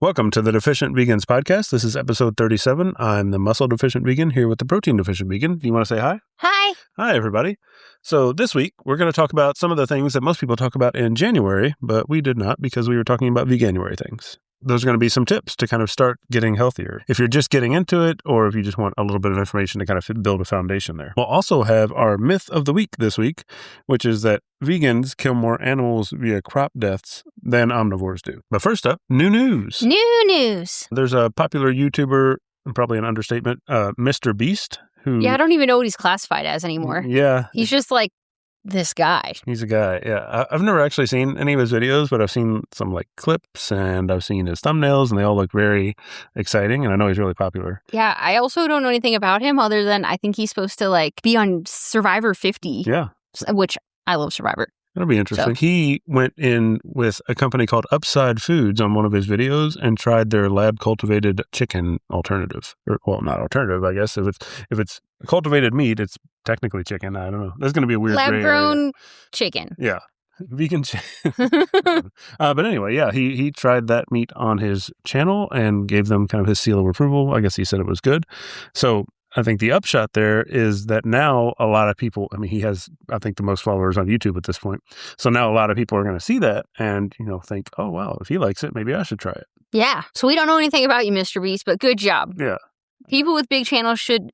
Welcome to the Deficient Vegans podcast. This is episode 37. I'm the Muscle Deficient Vegan here with the Protein Deficient Vegan. Do you want to say hi? Hi. Hi, everybody. So this week, we're going to talk about some of the things that most people talk about in January, but we did not because we were talking about Veganuary things. Those are going to be some tips to kind of start getting healthier. If you're just getting into it, or if you just want a little bit of information to kind of build a foundation there. We'll also have our myth of the week this week, which is that vegans kill more animals via crop deaths than omnivores do. But first up, new news. New news. There's a popular YouTuber, probably an understatement, MrBeast, who... Yeah, I don't even know what he's classified as anymore. Yeah. He's just like this guy. He's a guy, yeah. I've never actually seen any of his videos, but I've seen some like clips and I've seen his thumbnails and they all look very exciting and I know he's really popular. Yeah, I also don't know anything about him other than I think he's supposed to like be on Survivor 50. Yeah. Which I love Survivor. That'll be interesting. So. He went in with a company called Upside Foods on one of his videos and tried their lab-cultivated chicken alternative. Well, not alternative, I guess. If it's cultivated meat, it's technically chicken. I don't know. There's going to be a weird lab-grown chicken. Yeah. Vegan chicken. But anyway, yeah, he tried that meat on his channel and gave them kind of his seal of approval. I guess he said it was good. So I think the upshot there is that now a lot of people, I mean, he has, I think, the most followers on YouTube at this point. So now a lot of people are going to see that and, think, oh, wow, if he likes it, maybe I should try it. Yeah. So we don't know anything about you, MrBeast, but good job. Yeah. People with big channels should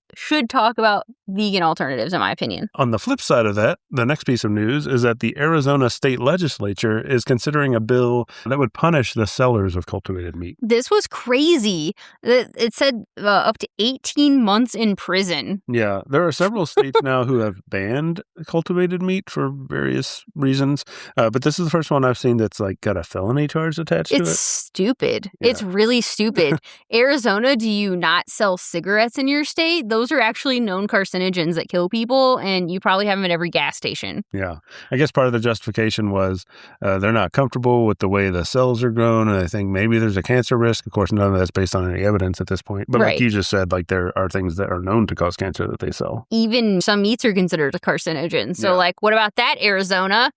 talk about vegan alternatives, in my opinion. On the flip side of that, the next piece of news is that the Arizona state legislature is considering a bill that would punish the sellers of cultivated meat. This was crazy. It said up to 18 months in prison. Yeah, there are several states now who have banned cultivated meat for various reasons. But this is the first one I've seen that's like got a felony charge attached to it. It's stupid. Yeah. It's really stupid. Arizona, do you not sell cigarettes in your state? Those are actually known carcinogens that kill people, and you probably have them at every gas station. Yeah. I guess part of the justification was they're not comfortable with the way the cells are grown, and I think maybe there's a cancer risk. Of course, none of that's based on any evidence at this point. But right. Like you just said, like there are things that are known to cause cancer that they sell. Even some meats are considered a carcinogen. So, like, what about that, Arizona?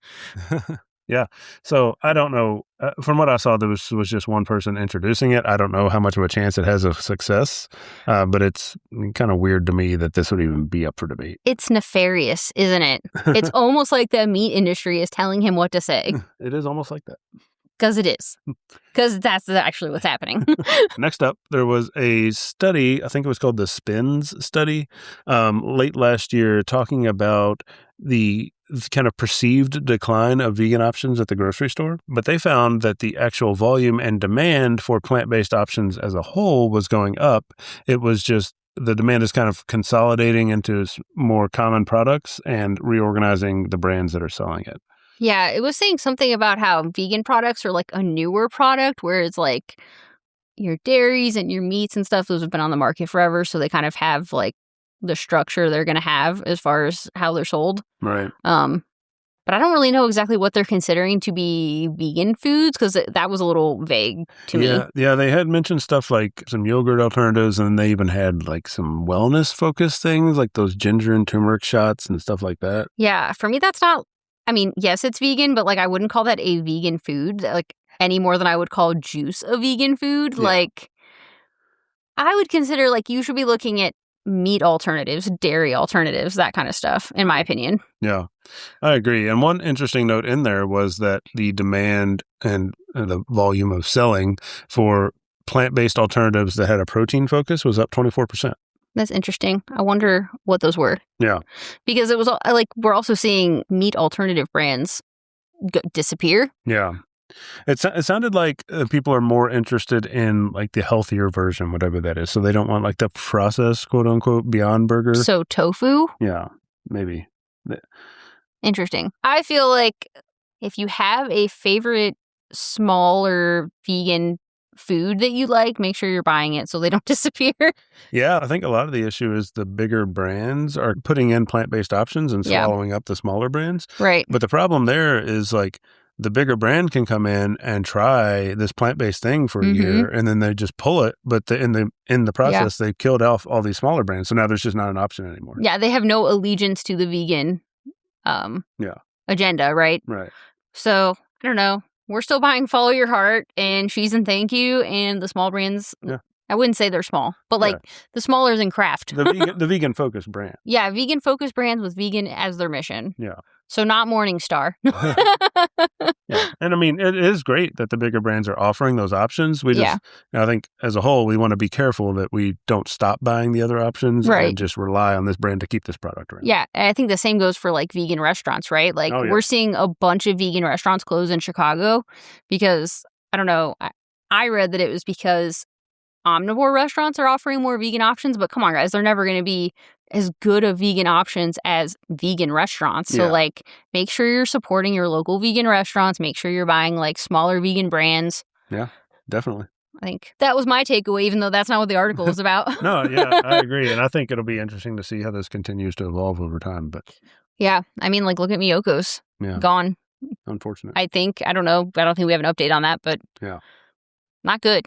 Yeah. So I don't know. From what I saw, there was just one person introducing it. I don't know how much of a chance it has of success, but it's kind of weird to me that this would even be up for debate. It's nefarious, isn't it? It's almost like the meat industry is telling him what to say. It is almost like that. Because it is. Because that's actually what's happening. Next up, there was a study, I think it was called the SPINS study, late last year, talking about the kind of perceived decline of vegan options at the grocery store. But they found that the actual volume and demand for plant-based options as a whole was going up. It was just the demand is kind of consolidating into more common products and reorganizing the brands that are selling it. Yeah, it was saying something about how vegan products are like a newer product, where it's like your dairies and your meats and stuff, those have been on the market forever. So they kind of have like the structure they're going to have as far as how they're sold. Right. But I don't really know exactly what they're considering to be vegan foods because that was a little vague to me. Yeah, they had mentioned stuff like some yogurt alternatives, and they even had like some wellness-focused things like those ginger and turmeric shots and stuff like that. Yeah, for me, that's not, I mean, yes, it's vegan, but like I wouldn't call that a vegan food like any more than I would call juice a vegan food. Yeah. Like I would consider like you should be looking at meat alternatives, dairy alternatives, that kind of stuff, in my opinion. Yeah, I agree. And one interesting note in there was that the demand and the volume of selling for plant-based alternatives that had a protein focus was up 24%. That's interesting. I wonder what those were. Yeah. Because it was like, we're also seeing meat alternative brands disappear. Yeah. It sounded like people are more interested in like the healthier version, whatever that is. So they don't want like the processed, quote unquote, Beyond Burger. So tofu? Yeah, maybe. Interesting. I feel like if you have a favorite smaller vegan food that you like, make sure you're buying it so they don't disappear. Yeah, I think a lot of the issue is the bigger brands are putting in plant-based options and swallowing up the smaller brands. Right. But the problem there is like the bigger brand can come in and try this plant-based thing for a year, and then they just pull it. But in the process, they killed off all these smaller brands. So now there's just not an option anymore. Yeah, they have no allegiance to the vegan agenda, right? Right. So I don't know. we're still buying Follow Your Heart and Cheese and Thank You and the small brands. Yeah. I wouldn't say they're small, but like the smaller than Kraft. The vegan focused brand. Yeah, vegan focused brands with vegan as their mission. Yeah. So not Morningstar. Yeah. And I mean, it is great that the bigger brands are offering those options. We just, I think as a whole, we want to be careful that we don't stop buying the other options and just rely on this brand to keep this product around. Yeah. And I think the same goes for like vegan restaurants, right? Like we're seeing a bunch of vegan restaurants close in Chicago because, I don't know, I read that it was because omnivore restaurants are offering more vegan options, but come on, guys, they're never going to be as good of vegan options as vegan restaurants. So like, make sure you're supporting your local vegan restaurants. Make sure you're buying like smaller vegan brands. Yeah, definitely. I think that was my takeaway, even though that's not what the article is about. No, yeah, I agree. And I think it'll be interesting to see how this continues to evolve over time. But yeah, I mean, like, look at Miyoko's. Yeah. Gone. Unfortunate. I don't know. I don't think we have an update on that, but not good.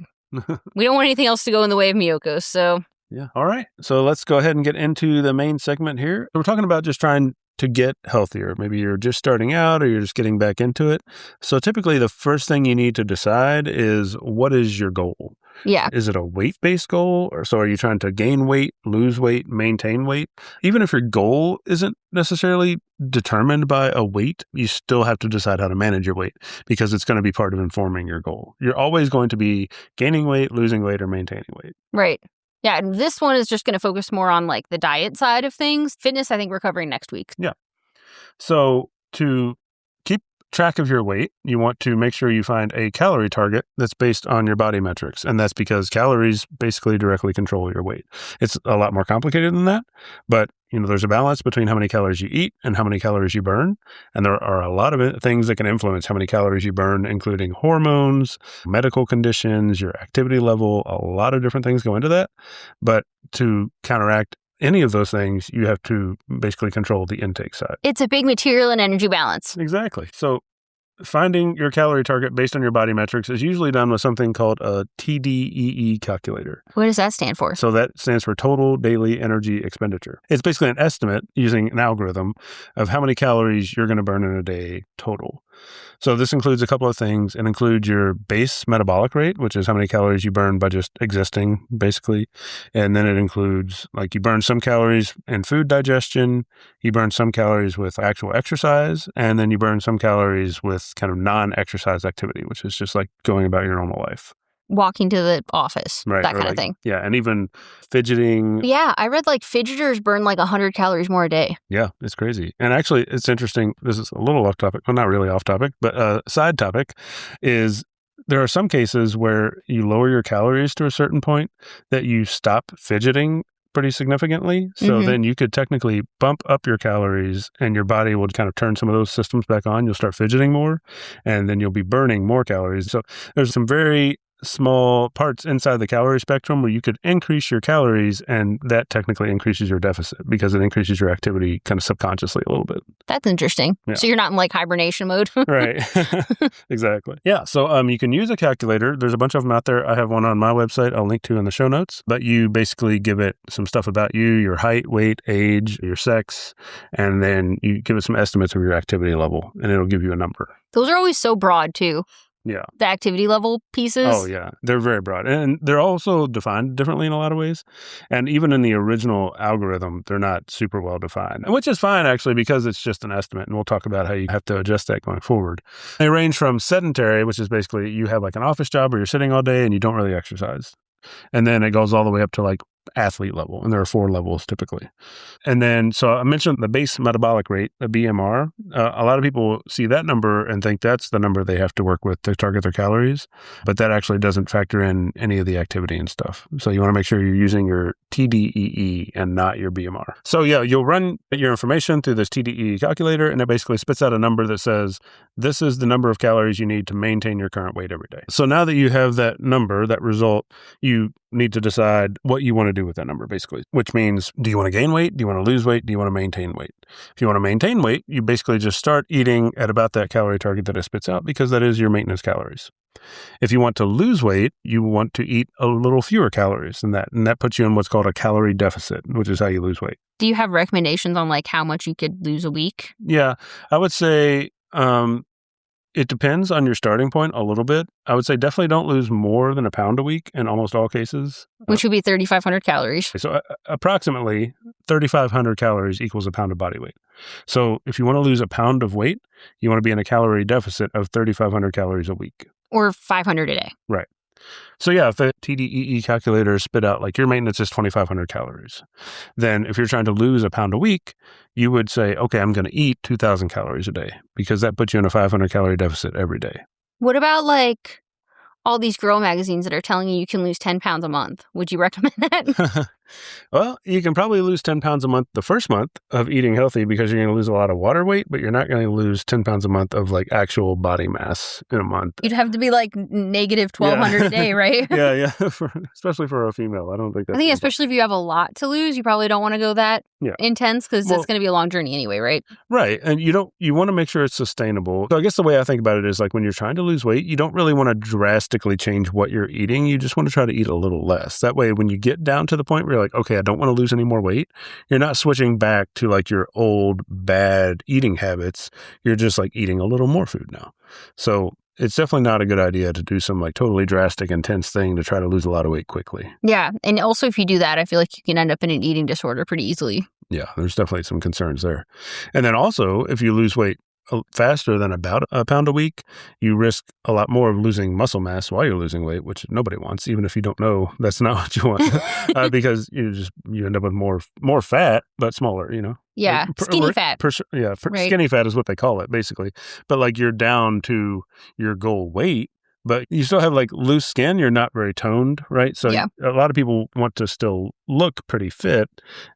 We don't want anything else to go in the way of Miyoko's, so... Yeah. All right. So let's go ahead and get into the main segment here. We're talking about just trying to get healthier. Maybe you're just starting out or you're just getting back into it. So typically the first thing you need to decide is, what is your goal? Yeah. Is it a weight-based goal? Or so are you trying to gain weight, lose weight, maintain weight? Even if your goal isn't necessarily determined by a weight, you still have to decide how to manage your weight because it's going to be part of informing your goal. You're always going to be gaining weight, losing weight, or maintaining weight. Right. Yeah, and this one is just going to focus more on like the diet side of things. Fitness, I think we're covering next week. Yeah. So to keep track of your weight, you want to make sure you find a calorie target that's based on your body metrics. And that's because calories basically directly control your weight. It's a lot more complicated than that, but there's a balance between how many calories you eat and how many calories you burn. And there are a lot of things that can influence how many calories you burn, including hormones, medical conditions, your activity level. A lot of different things go into that. But to counteract any of those things, you have to basically control the intake side. It's a big material and energy balance. Exactly. So finding your calorie target based on your body metrics is usually done with something called a TDEE calculator. What does that stand for? So that stands for Total Daily Energy Expenditure. It's basically an estimate using an algorithm of how many calories you're going to burn in a day total. So this includes a couple of things. It includes your base metabolic rate, which is how many calories you burn by just existing, basically. And then it includes, like, you burn some calories in food digestion, you burn some calories with actual exercise, and then you burn some calories with kind of non-exercise activity, which is just like going about your normal life. Walking to the office, right, that kind of thing. Yeah, and even fidgeting. Yeah, I read like fidgeters burn like 100 calories more a day. Yeah, it's crazy. And actually, it's interesting. This is a little off topic. Well, not really off topic, but a side topic is there are some cases where you lower your calories to a certain point that you stop fidgeting pretty significantly. So then you could technically bump up your calories and your body will kind of turn some of those systems back on. You'll start fidgeting more and then you'll be burning more calories. So there's some very small parts inside the calorie spectrum where you could increase your calories and that technically increases your deficit because it increases your activity kind of subconsciously a little bit. That's interesting. Yeah. So you're not in like hibernation mode. Right. Exactly. Yeah. So you can use a calculator. There's a bunch of them out there. I have one on my website I'll link to in the show notes. But you basically give it some stuff about you, your height, weight, age, your sex, and then you give it some estimates of your activity level and it'll give you a number. Those are always so broad too. Yeah. The activity level pieces. Oh, yeah. They're very broad. And they're also defined differently in a lot of ways. And even in the original algorithm, they're not super well defined, which is fine, actually, because it's just an estimate. And we'll talk about how you have to adjust that going forward. They range from sedentary, which is basically you have like an office job where you're sitting all day and you don't really exercise. And then it goes all the way up to like athlete level. And there are 4 levels typically. And then, so I mentioned the base metabolic rate, the BMR. A lot of people see that number and think that's the number they have to work with to target their calories. But that actually doesn't factor in any of the activity and stuff. So you want to make sure you're using your TDEE and not your BMR. So yeah, you'll run your information through this TDEE calculator and it basically spits out a number that says, this is the number of calories you need to maintain your current weight every day. So now that you have that number, that result, you need to decide what you want to do with that number, basically, which means, do you want to gain weight? Do you want to lose weight? Do you want to maintain weight? If you want to maintain weight, you basically just start eating at about that calorie target that it spits out because that is your maintenance calories. If you want to lose weight, you want to eat a little fewer calories than that. And that puts you in what's called a calorie deficit, which is how you lose weight. Do you have recommendations on like how much you could lose a week? Yeah, I would say, it depends on your starting point a little bit. I would say definitely don't lose more than a pound a week in almost all cases. Which would be 3,500 calories. So approximately 3,500 calories equals a pound of body weight. So if you want to lose a pound of weight, you want to be in a calorie deficit of 3,500 calories a week. Or 500 a day. Right. So yeah, if the TDEE calculator spit out like your maintenance is 2,500 calories, then if you're trying to lose a pound a week, you would say, okay, I'm going to eat 2,000 calories a day because that puts you in a 500 calorie deficit every day. What about like all these girl magazines that are telling you can lose 10 pounds a month? Would you recommend that? Well, you can probably lose 10 pounds a month the first month of eating healthy because you're going to lose a lot of water weight, but you're not going to lose 10 pounds a month of like actual body mass in a month. You'd have to be like negative 1,200 a day, right? Yeah. Especially for a female. I don't think that's... I think especially if you have a lot to lose, you probably don't want to go that intense because it's going to be a long journey anyway, right? Right. And you want to make sure it's sustainable. So I guess the way I think about it is like when you're trying to lose weight, you don't really want to drastically change what you're eating. You just want to try to eat a little less. That way, when you get down to the point where you're like, okay, I don't want to lose any more weight, you're not switching back to like your old bad eating habits. You're just like eating a little more food now. So it's definitely not a good idea to do some like totally drastic, intense thing to try to lose a lot of weight quickly. Yeah. And also if you do that, I feel like you can end up in an eating disorder pretty easily. Yeah, there's definitely some concerns there. And then also, if you lose weight faster than about a pound a week, you risk a lot more of losing muscle mass while you're losing weight, which nobody wants, even if you don't know that's not what you want, because you end up with more fat, but smaller, Yeah, skinny fat. Skinny fat is what they call it, basically. But like you're down to your goal weight, but you still have like loose skin. You're not very toned, right? So a lot of people want to still look pretty fit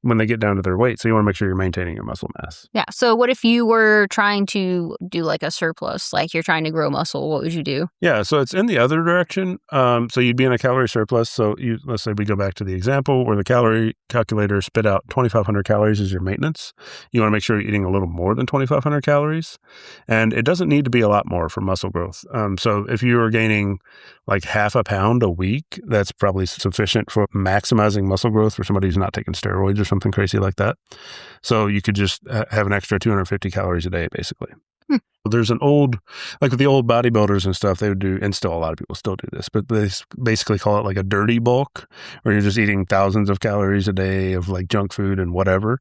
when they get down to their weight. So you want to make sure you're maintaining your muscle mass. Yeah. So what if you were trying to do like a surplus, like you're trying to grow muscle? What would you do? Yeah. So it's in the other direction. So you'd be in a calorie surplus. So let's say we go back to the example where the calorie calculator spit out 2,500 calories as your maintenance. You want to make sure you're eating a little more than 2,500 calories. And it doesn't need to be a lot more for muscle growth. So if you were gaining like half a pound a week, that's probably sufficient for maximizing muscle growth for somebody who's not taking steroids or something crazy like that. So you could just have an extra 250 calories a day, basically. There's an old, like with the old bodybuilders and stuff, they would do, and still a lot of people still do this, but they basically call it like a dirty bulk, where you're just eating thousands of calories a day of like junk food and whatever,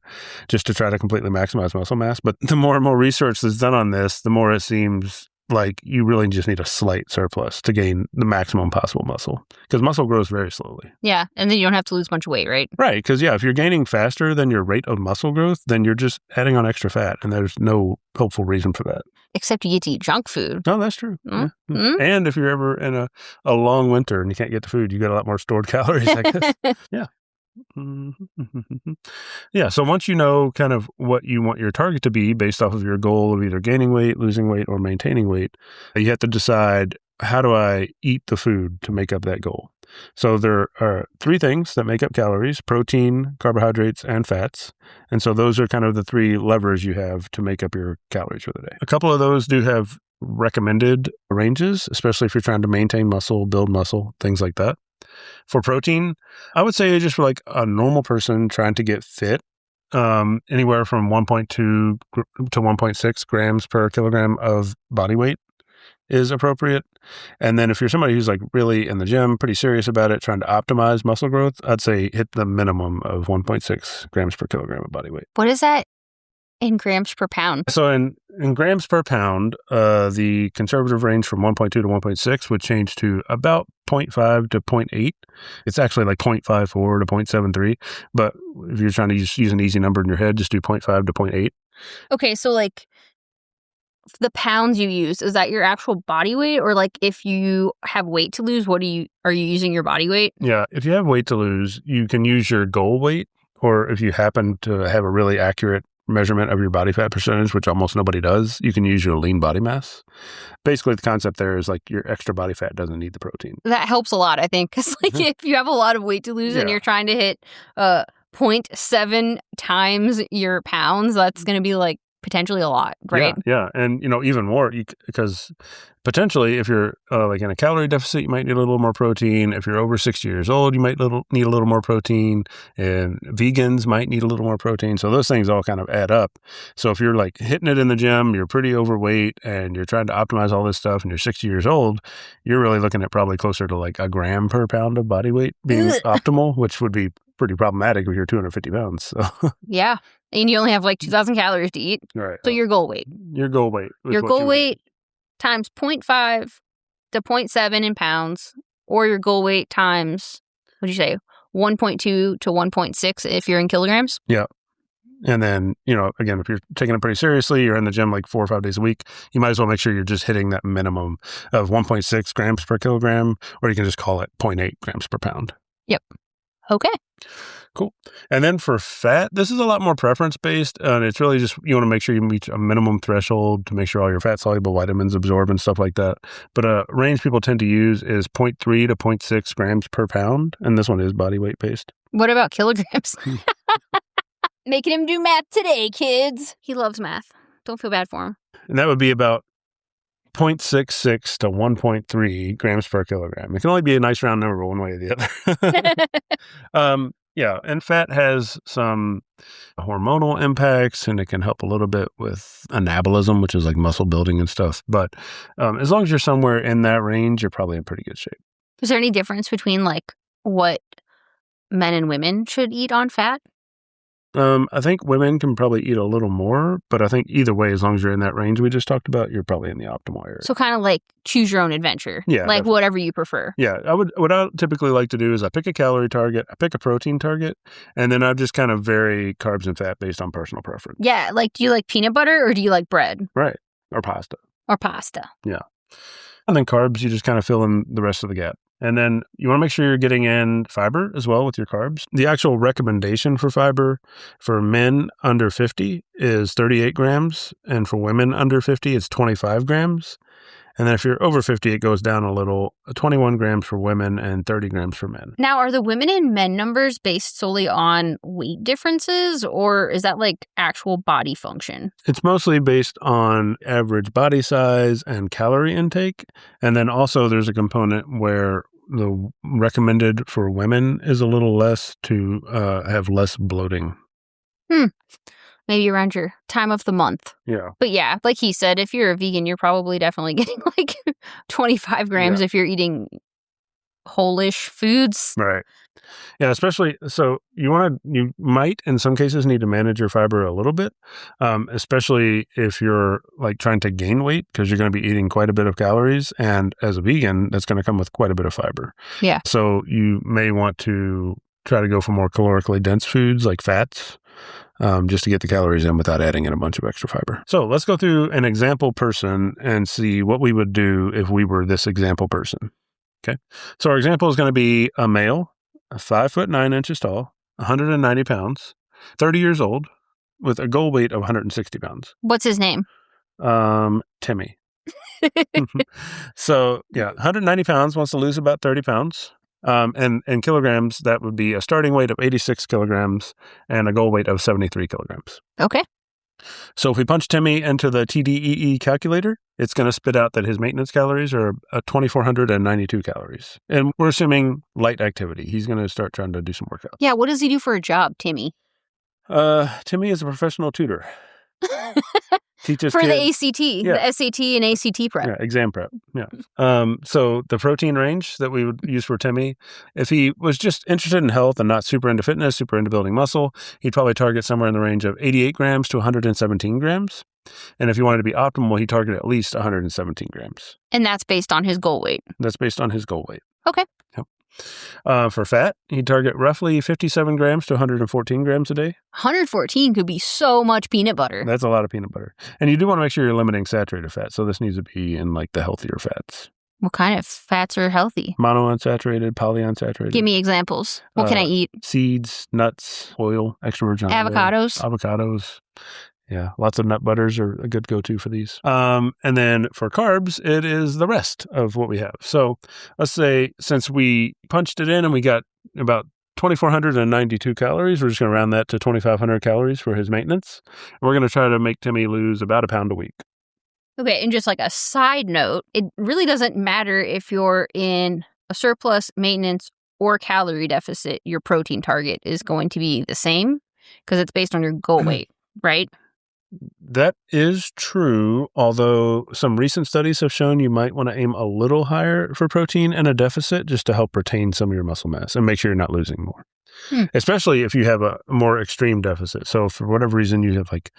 just to try to completely maximize muscle mass. But the more and more research that's done on this, the more it seems like you really just need a slight surplus to gain the maximum possible muscle, because muscle grows very slowly. Yeah. And then you don't have to lose a bunch of weight, right? Right. Because if you're gaining faster than your rate of muscle growth, then you're just adding on extra fat, and there's no helpful reason for that. Except you get to eat junk food. No, that's true. Mm-hmm. Yeah. And if you're ever in a long winter and you can't get the food, you got a lot more stored calories, I guess. Yeah. Yeah. So once you know kind of what you want your target to be based off of your goal of either gaining weight, losing weight, or maintaining weight, you have to decide, how do I eat the food to make up that goal? So there are three things that make up calories: protein, carbohydrates, and fats. And so those are kind of the three levers you have to make up your calories for the day. A couple of those do have recommended ranges, especially if you're trying to maintain muscle, build muscle, things like that. For protein, I would say just for like a normal person trying to get fit, anywhere from 1.2 to 1.6 grams per kilogram of body weight is appropriate. And then if you're somebody who's like really in the gym, pretty serious about it, trying to optimize muscle growth, I'd say hit the minimum of 1.6 grams per kilogram of body weight. What is that in grams per pound? So in grams per pound, the conservative range from 1.2 to 1.6 would change to about 0.5 to 0.8. It's actually like 0.54 to 0.73. But if you're trying to use an easy number in your head, just do 0.5 to 0.8. Okay, so like the pounds you use, is that your actual body weight? Or like if you have weight to lose, are you using your body weight? Yeah, if you have weight to lose, you can use your goal weight, or if you happen to have a really accurate measurement of your body fat percentage, which almost nobody does, you can use your lean body mass. Basically, the concept there is like your extra body fat doesn't need the protein. That helps a lot, I think, because like if you have a lot of weight to lose and you're trying to hit 0.7 times your pounds, that's going to be like potentially a lot, right? Yeah. And, even more because potentially if you're like in a calorie deficit, you might need a little more protein. If you're over 60 years old, you might need a little more protein, and vegans might need a little more protein. So those things all kind of add up. So if you're like hitting it in the gym, you're pretty overweight and you're trying to optimize all this stuff and you're 60 years old, you're really looking at probably closer to like a gram per pound of body weight being optimal, which would be pretty problematic if you're 250 pounds. So. Yeah. And you only have like 2,000 calories to eat. Right. So your goal weight. Your goal weight. Your goal weight times 0.5 to 0.7 in pounds, or your goal weight times, what do you say, 1.2 to 1.6 if you're in kilograms? Yeah. And then, again, if you're taking it pretty seriously, you're in the gym like 4 or 5 days a week, you might as well make sure you're just hitting that minimum of 1.6 grams per kilogram, or you can just call it 0.8 grams per pound. Yep. Okay. Cool. And then for fat, this is a lot more preference-based, and it's really just you want to make sure you meet a minimum threshold to make sure all your fat-soluble vitamins absorb and stuff like that. But a range people tend to use is 0.3 to 0.6 grams per pound, and this one is body weight-based. What about kilograms? Making him do math today, kids. He loves math. Don't feel bad for him. And that would be about 0.66 to 1.3 grams per kilogram. It can only be a nice round number one way or the other. Yeah, and fat has some hormonal impacts, and it can help a little bit with anabolism, which is like muscle building and stuff. But as long as you're somewhere in that range, you're probably in pretty good shape. Is there any difference between like what men and women should eat on fat? I think women can probably eat a little more, but I think either way, as long as you're in that range we just talked about, you're probably in the optimal area. So kind of like choose your own adventure. Yeah. Like definitely. Whatever you prefer. Yeah. What I typically like to do is I pick a calorie target, I pick a protein target, and then I just kind of vary carbs and fat based on personal preference. Yeah. Like, do you like peanut butter or do you like bread? Right. Or pasta. Yeah. And then carbs, you just kind of fill in the rest of the gap. And then you want to make sure you're getting in fiber as well with your carbs. The actual recommendation for fiber for men under 50 is 38 grams. And for women under 50, it's 25 grams. And then if you're over 50, it goes down a little, 21 grams for women and 30 grams for men. Now, are the women and men numbers based solely on weight differences, or is that like actual body function? It's mostly based on average body size and calorie intake. And then also there's a component where the recommended for women is a little less to have less bloating. Maybe around your time of the month. Yeah. But yeah, like he said, if you're a vegan, you're probably definitely getting like 25 grams if you're eating whole-ish foods. Right. Yeah, especially, so you might in some cases need to manage your fiber a little bit, especially if you're like trying to gain weight, because you're going to be eating quite a bit of calories. And as a vegan, that's going to come with quite a bit of fiber. Yeah. So you may want to try to go for more calorically dense foods like fats, just to get the calories in without adding in a bunch of extra fiber. So let's go through an example person and see what we would do if we were this example person. Okay. So our example is going to be a male, 5'9" tall, 190 pounds, 30 years old, with a goal weight of 160 pounds. What's his name? Timmy. So 190 pounds, wants to lose about 30 pounds. And in kilograms, that would be a starting weight of 86 kilograms and a goal weight of 73 kilograms. Okay. So if we punch Timmy into the TDEE calculator, it's going to spit out that his maintenance calories are 2,492 calories. And we're assuming light activity. He's going to start trying to do some workouts. Yeah, what does he do for a job, Timmy? Timmy is a professional tutor. Teaches for kids. the ACT, the SAT and ACT prep. Yeah, exam prep. Yeah. So the protein range that we would use for Timmy, if he was just interested in health and not super into fitness, super into building muscle, he'd probably target somewhere in the range of 88 grams to 117 grams. And if you wanted to be optimal, he'd target at least 117 grams. And that's based on his goal weight? That's based on his goal weight. Okay. Yep. For fat, he'd target roughly 57 grams to 114 grams a day. 114 could be so much peanut butter. That's a lot of peanut butter. And you do want to make sure you're limiting saturated fat. So this needs to be in like the healthier fats. What kind of fats are healthy? Monounsaturated, polyunsaturated. Give me examples. What can I eat? Seeds, nuts, oil, extra virgin avocados. Avocados. Yeah, lots of nut butters are a good go-to for these. And then for carbs, it is the rest of what we have. So let's say since we punched it in and we got about 2,492 calories. We're just going to round that to 2,500 calories for his maintenance. And we're going to try to make Timmy lose about a pound a week. Okay, and just like a side note, it really doesn't matter if you're in a surplus, maintenance, or calorie deficit. Your protein target is going to be the same because it's based on your goal weight, right? That is true, although some recent studies have shown you might want to aim a little higher for protein in a deficit just to help retain some of your muscle mass and make sure you're not losing more. Especially if you have a more extreme deficit. So for whatever reason you have like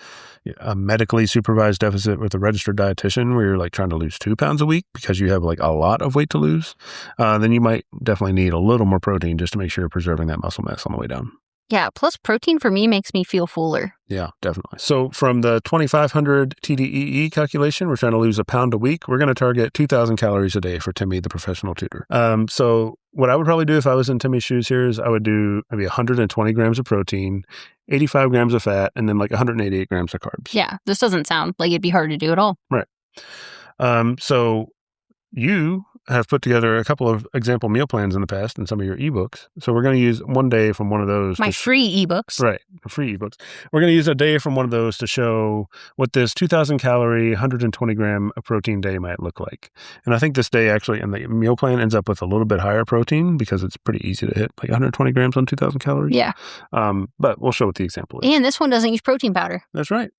a medically supervised deficit with a registered dietitian where you're like trying to lose 2 pounds a week because you have like a lot of weight to lose, then you might definitely need a little more protein just to make sure you're preserving that muscle mass on the way down. Yeah, plus protein for me makes me feel fuller. Yeah, definitely. So from the 2,500 TDEE calculation, we're trying to lose a pound a week. We're going to target 2,000 calories a day for Timmy, the professional tutor. So what I would probably do if I was in Timmy's shoes here is I would do maybe 120 grams of protein, 85 grams of fat, and then like 188 grams of carbs. Yeah, this doesn't sound like it'd be hard to do at all. Right. So you have put together a couple of example meal plans in the past in some of your ebooks. So we're going to use one day from one of those. My free ebooks. Right. Free ebooks. We're going to use a day from one of those to show what this 2,000 calorie, 120 gram protein day might look like. And I think this day actually in the meal plan ends up with a little bit higher protein because it's pretty easy to hit like 120 grams on 2,000 calories. Yeah. But we'll show what the example is. And this one doesn't use protein powder. That's right.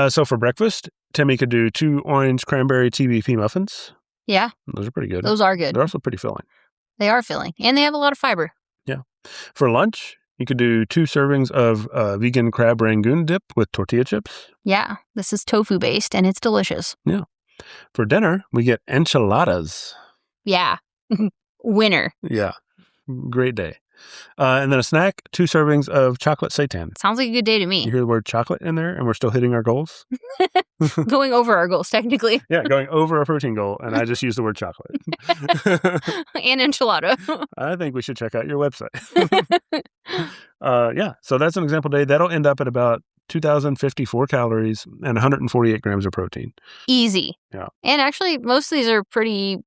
So for breakfast, Timmy could do 2 orange cranberry TBP muffins. Yeah. Those are pretty good. Those are good. They're also pretty filling. They are filling. And they have a lot of fiber. Yeah. For lunch, you could do 2 servings of vegan crab rangoon dip with tortilla chips. Yeah. This is tofu based and it's delicious. Yeah. For dinner, we get enchiladas. Yeah. Winner. Yeah. Great day. And then a snack, 2 servings of chocolate seitan. Sounds like a good day to me. You hear the word chocolate in there and we're still hitting our goals? Going over our goals, technically. Yeah, going over our protein goal. And I just used the word chocolate. And enchilada. I think we should check out your website. Yeah, so that's an example day. That'll end up at about 2,054 calories and 148 grams of protein. Easy. Yeah. And actually, most of these are pretty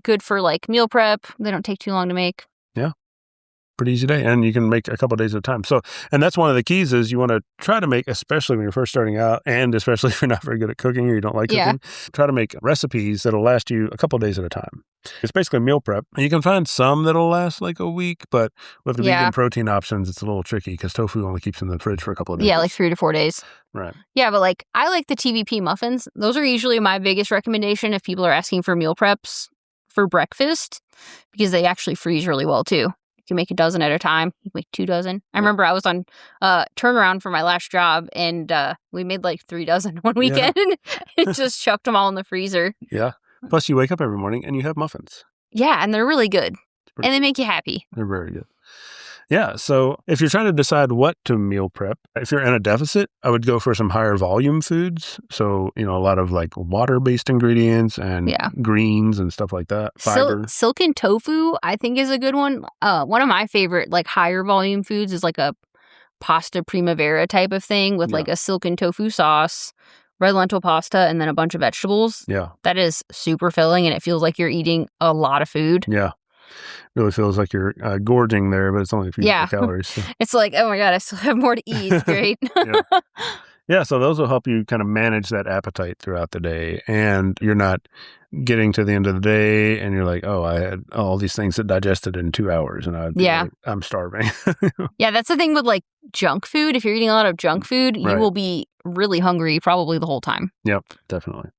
good for like meal prep. They don't take too long to make. Yeah. Pretty easy day, and you can make a couple of days at a time. So, and that's one of the keys is you want to try to make, especially when you're first starting out, and especially if you're not very good at cooking or you don't like cooking, try to make recipes that'll last you a couple of days at a time. It's basically meal prep. You can find some that'll last like a week, but with the vegan protein options, it's a little tricky because tofu only keeps in the fridge for a couple of days. Yeah, like 3 to 4 days. Right. Yeah, but like I like the TVP muffins. Those are usually my biggest recommendation if people are asking for meal preps for breakfast because they actually freeze really well too. You can make a dozen at a time. You can make 2 dozen. I remember I was on turnaround for my last job, and we made like 3 dozen one weekend. And just chucked them all in the freezer. Yeah. Plus, you wake up every morning and you have muffins. Yeah, and they're really good. And they make you happy. They're very good. Yeah, so if you're trying to decide what to meal prep, if you're in a deficit, I would go for some higher volume foods. So, a lot of like water-based ingredients and greens and stuff like that. Fiber. Silken tofu, I think, is a good one. One of my favorite like higher volume foods is like a pasta primavera type of thing with like a silken tofu sauce, red lentil pasta, and then a bunch of vegetables. Yeah. That is super filling, and it feels like you're eating a lot of food. Yeah. Really feels like you're gorging there, but it's only a few calories. So. It's like, oh my God, I still have more to eat. Great. Yeah, so those will help you kind of manage that appetite throughout the day. And you're not getting to the end of the day and you're like, oh, I had all these things that digested in 2 hours and I'm starving. Yeah, that's the thing with like junk food. If you're eating a lot of junk food, you will be really hungry probably the whole time. Yep, definitely.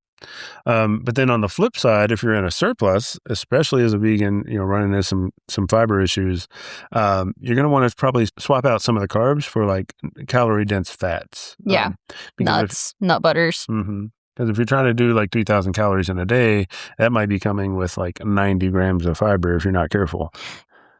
But then on the flip side, if you're in a surplus, especially as a vegan, running into some fiber issues, you're going to want to probably swap out some of the carbs for like calorie dense fats. Yeah. Nuts, nut butters. Mm-hmm. Because if you're trying to do like 3,000 calories in a day, that might be coming with like 90 grams of fiber if you're not careful.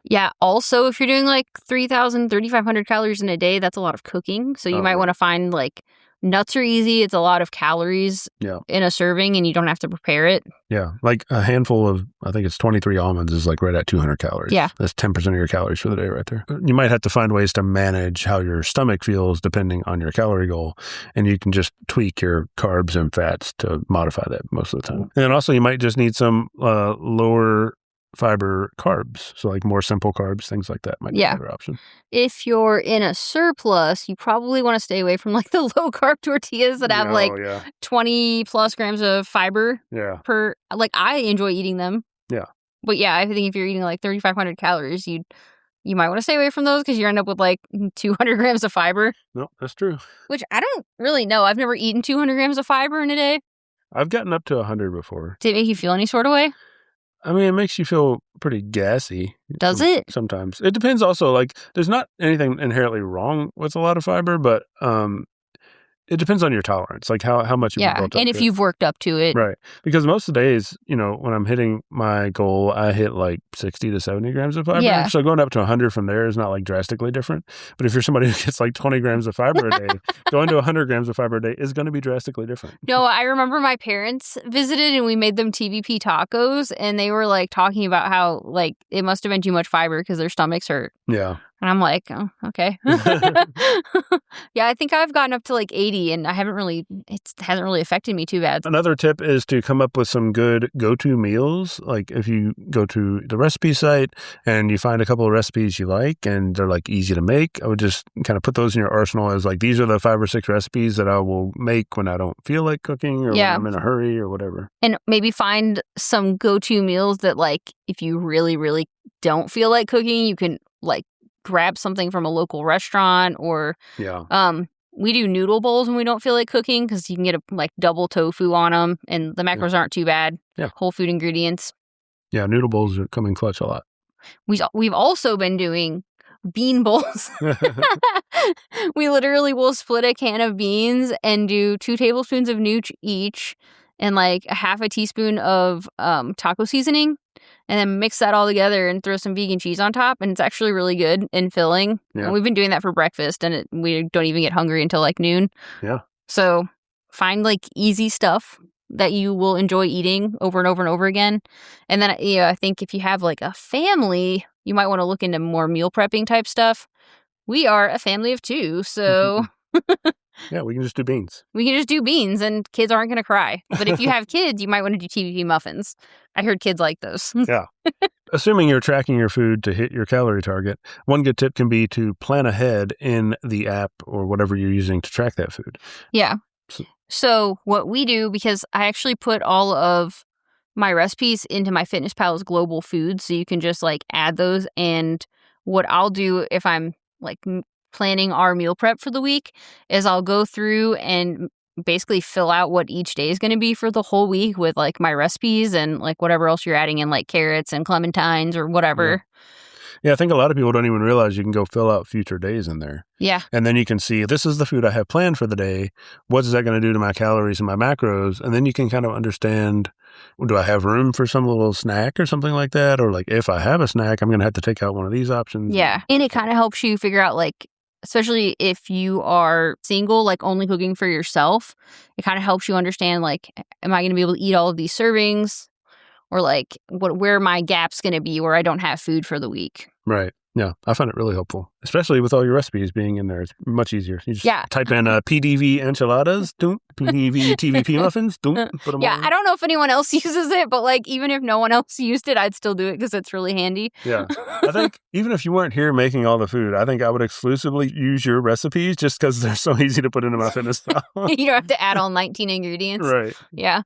Yeah. Also, if you're doing like 3,000, 3,500 calories in a day, that's a lot of cooking. So you might want to find like nuts are easy. It's a lot of calories in a serving and you don't have to prepare it. Yeah. Like a handful of, I think it's 23 almonds is like right at 200 calories. Yeah. That's 10% of your calories for the day right there. You might have to find ways to manage how your stomach feels depending on your calorie goal. And you can just tweak your carbs and fats to modify that most of the time. And then also you might just need some lower fiber carbs. So like more simple carbs, things like that might be a better option. If you're in a surplus, you probably want to stay away from like the low carb tortillas that have 20 plus grams of fiber per. Like I enjoy eating them. Yeah. But yeah, I think if you're eating like 3,500 calories, you might want to stay away from those because you end up with like 200 grams of fiber. No, that's true. Which I don't really know. I've never eaten 200 grams of fiber in a day. I've gotten up to 100 before. Did it make you feel any sort of way? I mean, it makes you feel pretty gassy. Does it? Sometimes. It depends also, like, there's not anything inherently wrong with a lot of fiber, but it depends on your tolerance, like how much you've built up and if you've worked up to it. Right. Because most of the days, when I'm hitting my goal, I hit like 60 to 70 grams of fiber. Yeah. So going up to 100 from there is not like drastically different. But if you're somebody who gets like 20 grams of fiber a day, going to 100 grams of fiber a day is going to be drastically different. No, I remember my parents visited and we made them TVP tacos and they were like talking about how like it must have been too much fiber because their stomachs hurt. Yeah. And I'm like, oh, okay. Yeah, I think I've gotten up to like 80 and it hasn't really affected me too bad. Another tip is to come up with some good go-to meals. Like if you go to the recipe site and you find a couple of recipes you like and they're like easy to make, I would just kind of put those in your arsenal as like, these are the 5 or 6 recipes that I will make when I don't feel like cooking or when I'm in a hurry or whatever. And maybe find some go-to meals that like, if you really, really don't feel like cooking, you can like grab something from a local restaurant or we do noodle bowls when we don't feel like cooking because you can get like double tofu on them and the macros aren't too bad. Yeah. Whole food ingredients. Yeah, noodle bowls come in clutch a lot. We've also been doing bean bowls. We literally will split a can of beans and do 2 tablespoons of nooch each and like a half a teaspoon of taco seasoning. And then mix that all together and throw some vegan cheese on top. And it's actually really good and filling. Yeah. And we've been doing that for breakfast. And we don't even get hungry until like noon. Yeah. So find like easy stuff that you will enjoy eating over and over and over again. And then I think if you have like a family, you might want to look into more meal prepping type stuff. We are a family of 2. So... Yeah, we can just do beans. We can just do beans and kids aren't going to cry. But if you have kids, you might want to do TVP muffins. I heard kids like those. Yeah. Assuming you're tracking your food to hit your calorie target, one good tip can be to plan ahead in the app or whatever you're using to track that food. Yeah. So what we do, because I actually put all of my recipes into my FitnessPal's global foods, so you can just like add those. And what I'll do if I'm like planning our meal prep for the week is I'll go through and basically fill out what each day is going to be for the whole week with like my recipes and like whatever else you're adding in like carrots and clementines or whatever. Yeah, I think a lot of people don't even realize you can go fill out future days in there. Yeah. And then you can see, this is the food I have planned for the day. What is that going to do to my calories and my macros? And then you can kind of understand, do I have room for some little snack or something like that? Or like, if I have a snack, I'm going to have to take out one of these options. Yeah. And it kind of helps you figure out like, especially if you are single, like only cooking for yourself, it kind of helps you understand, like, am I going to be able to eat all of these servings? Or like, where my gap's going to be where I don't have food for the week. Right. Yeah. I find it really helpful, especially with all your recipes being in there. It's much easier. You just type in PDV enchiladas, PDV TVP muffins, put them on. I don't know if anyone else uses it, but like, even if no one else used it, I'd still do it because it's really handy. Yeah. I think even if you weren't here making all the food, I think I would exclusively use your recipes just because they're so easy to put into my FitnessPal. You don't have to add all 19 ingredients. Right. Yeah.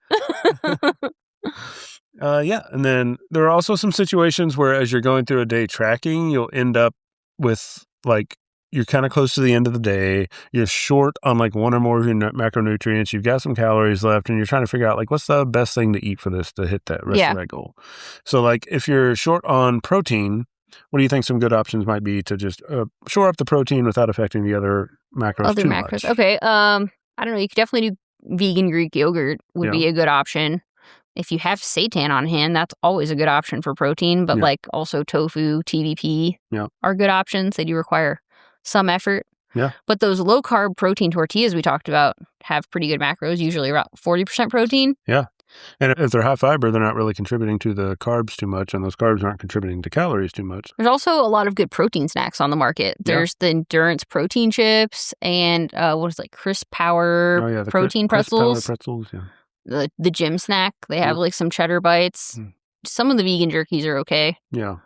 And then there are also some situations where as you're going through a day tracking, you'll end up with like, you're kind of close to the end of the day, you're short on like one or more of your macronutrients, you've got some calories left, and you're trying to figure out like, what's the best thing to eat for this to hit that rest of that goal. So like if you're short on protein, what do you think some good options might be to just shore up the protein without affecting the other macros too much? Okay. I don't know. You could definitely do vegan Greek yogurt would be a good option. If you have seitan on hand, that's always a good option for protein, but like also tofu, TVP are good options. They do require some effort. Yeah. But those low carb protein tortillas we talked about have pretty good macros, usually around 40% protein. Yeah. And if they're high fiber, they're not really contributing to the carbs too much, and those carbs aren't contributing to calories too much. There's also a lot of good protein snacks on the market. There's the Endurance protein chips and Crisp Power protein pretzels. Crisp Power pretzels, The gym snack, they have like some cheddar bites. some of the vegan jerkies are okay. Yeah.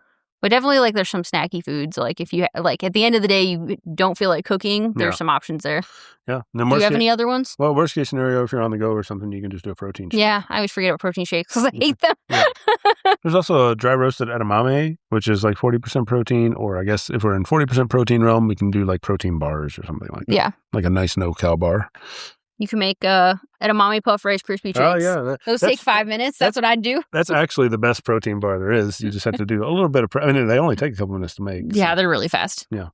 But definitely, like, there's some snacky foods. Like, if you, like, at the end of the day, you don't feel like cooking, there's some options there. Yeah. Do you have any other ones? Well, worst case scenario, if you're on the go or something, you can just do a protein shake. Yeah, I always forget about protein shakes because I hate them. Yeah. There's also a dry roasted edamame, which is like 40% protein, or I guess if we're in 40% protein realm, we can do like protein bars or something like that. Yeah. Like a nice no-cal bar. You can make edamame puff Rice Krispie treats. Oh, yeah. Those take 5 minutes. That's what I'd do. That's actually the best protein bar there is. You just have to do a little bit of they only take a couple minutes to make. Yeah, they're really fast. Yeah.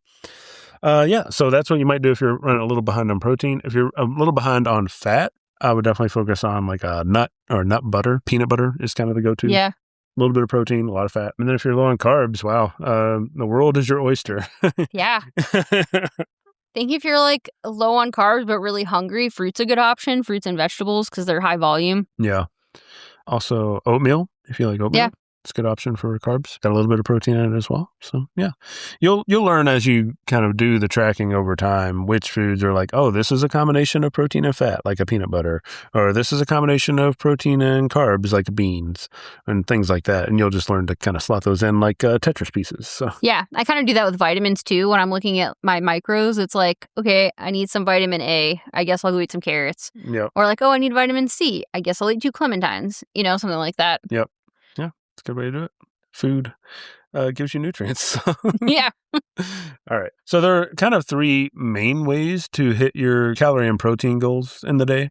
So that's what you might do if you're running a little behind on protein. If you're a little behind on fat, I would definitely focus on like a nut or nut butter. Peanut butter is kind of the go-to. Yeah. A little bit of protein, a lot of fat. And then if you're low on carbs, wow, the world is your oyster. Yeah. I think if you're like low on carbs but really hungry, fruit's a good option. Fruits and vegetables because they're high volume. Yeah. Also, oatmeal, if you like oatmeal. Yeah. It's a good option for carbs. Got a little bit of protein in it as well. So, yeah. You'll learn as you kind of do the tracking over time which foods are like, oh, this is a combination of protein and fat, like a peanut butter. Or this is a combination of protein and carbs, like beans and things like that. And you'll just learn to kind of slot those in like Tetris pieces. So yeah, I kind of do that with vitamins too. When I'm looking at my macros, it's like, okay, I need some vitamin A. I guess I'll go eat some carrots. Yep. Or like, oh, I need vitamin C. I guess I'll eat 2 clementines. Something like that. Yep. Yeah. It's a good way to do it. Food gives you nutrients. Yeah. All right. So there are kind of 3 main ways to hit your calorie and protein goals in the day.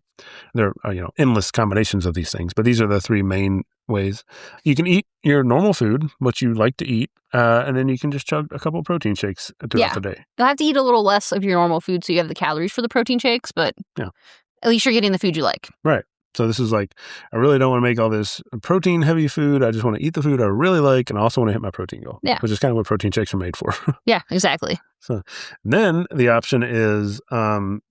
There are, endless combinations of these things, but these are the 3 main ways. You can eat your normal food, what you like to eat, and then you can just chug a couple of protein shakes throughout the day. You'll have to eat a little less of your normal food so you have the calories for the protein shakes, but at least you're getting the food you like. Right. So this is like, I really don't want to make all this protein-heavy food. I just want to eat the food I really like, and I also want to hit my protein goal, which is kind of what protein shakes are made for. Yeah, exactly. So then the option is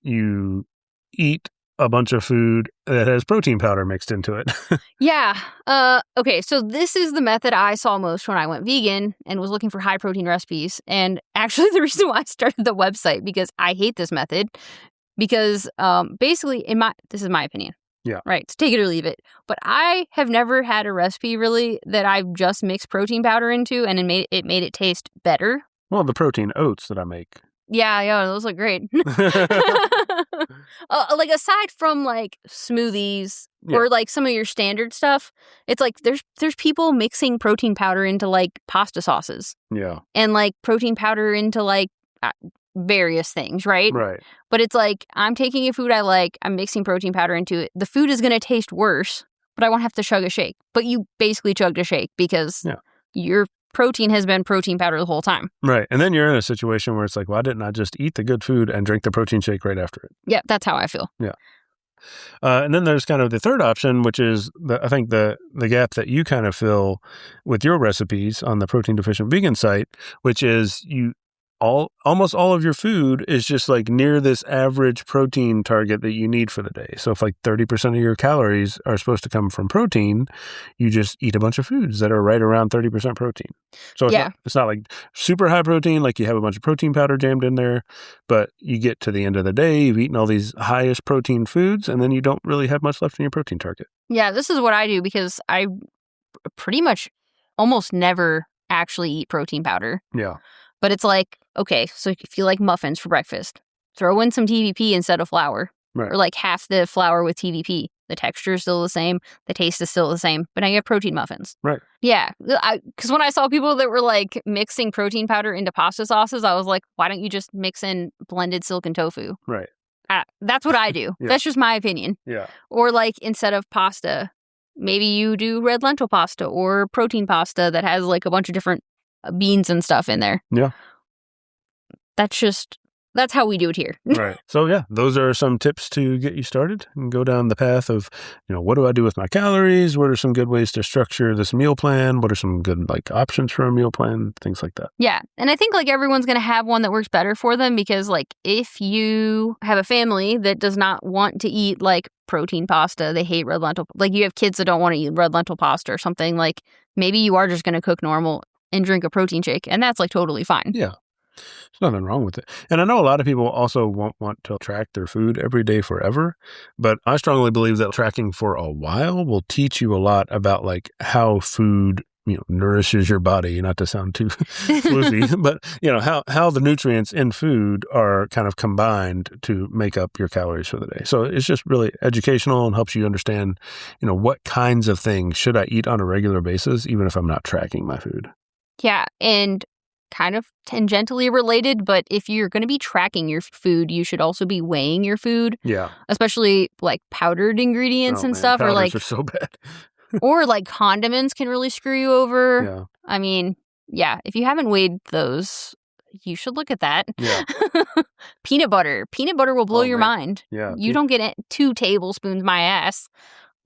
you eat a bunch of food that has protein powder mixed into it. Yeah. Okay, so this is the method I saw most when I went vegan and was looking for high-protein recipes. And actually the reason why I started the website, because I hate this method, because basically, this is my opinion. Yeah. Right. So take it or leave it. But I have never had a recipe really that I've just mixed protein powder into and it made it taste better. Well, the protein oats that I make. Yeah, those look great. Like aside from like smoothies or like some of your standard stuff, it's like there's people mixing protein powder into like pasta sauces. Yeah. And like protein powder into like various things, right? Right. But it's like, I'm taking a food I like, I'm mixing protein powder into it. The food is going to taste worse, but I won't have to chug a shake. But you basically chugged a shake because your protein has been protein powder the whole time. Right. And then you're in a situation where it's like, why didn't I just eat the good food and drink the protein shake right after it? Yeah, that's how I feel. Yeah. And then there's kind of the third option, which is, I think, the gap that you kind of fill with your recipes on the Protein-Deficient Vegan site, which is almost all of your food is just like near this average protein target that you need for the day. So if like 30% of your calories are supposed to come from protein, you just eat a bunch of foods that are right around 30% protein. So it's not like super high protein, like you have a bunch of protein powder jammed in there, but you get to the end of the day, you've eaten all these highest protein foods, and then you don't really have much left in your protein target. Yeah, this is what I do because I pretty much almost never actually eat protein powder. Yeah. But it's like, okay, so if you like muffins for breakfast, throw in some TVP instead of flour. Right. Or like half the flour with TVP. The texture is still the same. The taste is still the same. But now you have protein muffins. Right. Yeah. Because when I saw people that were like mixing protein powder into pasta sauces, I was like, why don't you just mix in blended silken tofu? Right. That's what I do. Yeah. That's just my opinion. Yeah. Or like instead of pasta, maybe you do red lentil pasta or protein pasta that has like a bunch of different beans and stuff in there. Yeah. That's how we do it here. Right. So yeah, those are some tips to get you started and go down the path of, what do I do with my calories? What are some good ways to structure this meal plan? What are some good like options for a meal plan? Things like that. Yeah. And I think like everyone's going to have one that works better for them because like if you have a family that does not want to eat like protein pasta, they hate red lentil, like you have kids that don't want to eat red lentil pasta or something, like maybe you are just going to cook normal and drink a protein shake, and that's like totally fine. Yeah. There's nothing wrong with it. And I know a lot of people also won't want to track their food every day forever, but I strongly believe that tracking for a while will teach you a lot about like how food nourishes your body, not to sound too floofy, but how the nutrients in food are kind of combined to make up your calories for the day. So it's just really educational and helps you understand, what kinds of things should I eat on a regular basis, even if I'm not tracking my food. Yeah, and kind of tangentially related, but if you're going to be tracking your food, you should also be weighing your food. Yeah. Especially like powdered ingredients and stuff. Powders or like are so bad. Or like condiments can really screw you over. Yeah. I mean, yeah, if you haven't weighed those, you should look at that. Yeah. Peanut butter. Peanut butter will blow your mind. Yeah. You don't get 2 tablespoons my ass.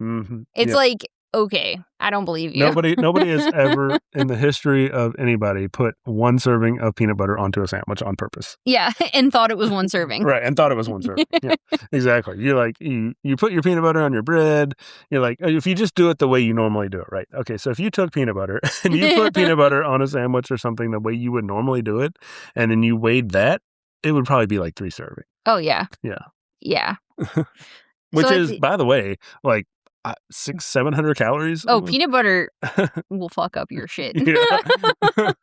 Mm-hmm. It's like, okay, I don't believe you. Nobody has ever in the history of anybody put 1 serving of peanut butter onto a sandwich on purpose. Yeah, and thought it was 1 serving. Right, and thought it was 1 serving. Yeah, exactly. You're like, you put your peanut butter on your bread. You're like, if you just do it the way you normally do it, right? Okay, so if you took peanut butter and you put peanut butter on a sandwich or something the way you would normally do it, and then you weighed that, it would probably be like 3 serving. Oh, yeah. Yeah. Yeah. Which is, by the way, like, 600-700 calories. Oh, peanut butter will fuck up your shit. But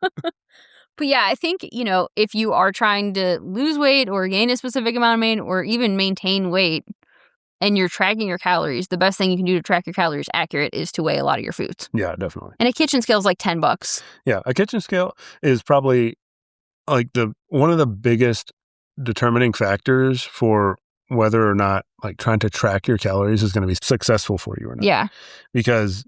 yeah, I think, if you are trying to lose weight or gain a specific amount of weight or even maintain weight and you're tracking your calories, the best thing you can do to track your calories accurate is to weigh a lot of your foods. Yeah, definitely. And a kitchen scale is like $10. Yeah, a kitchen scale is probably like one of the biggest determining factors for whether or not like trying to track your calories is going to be successful for you or not. Yeah. Because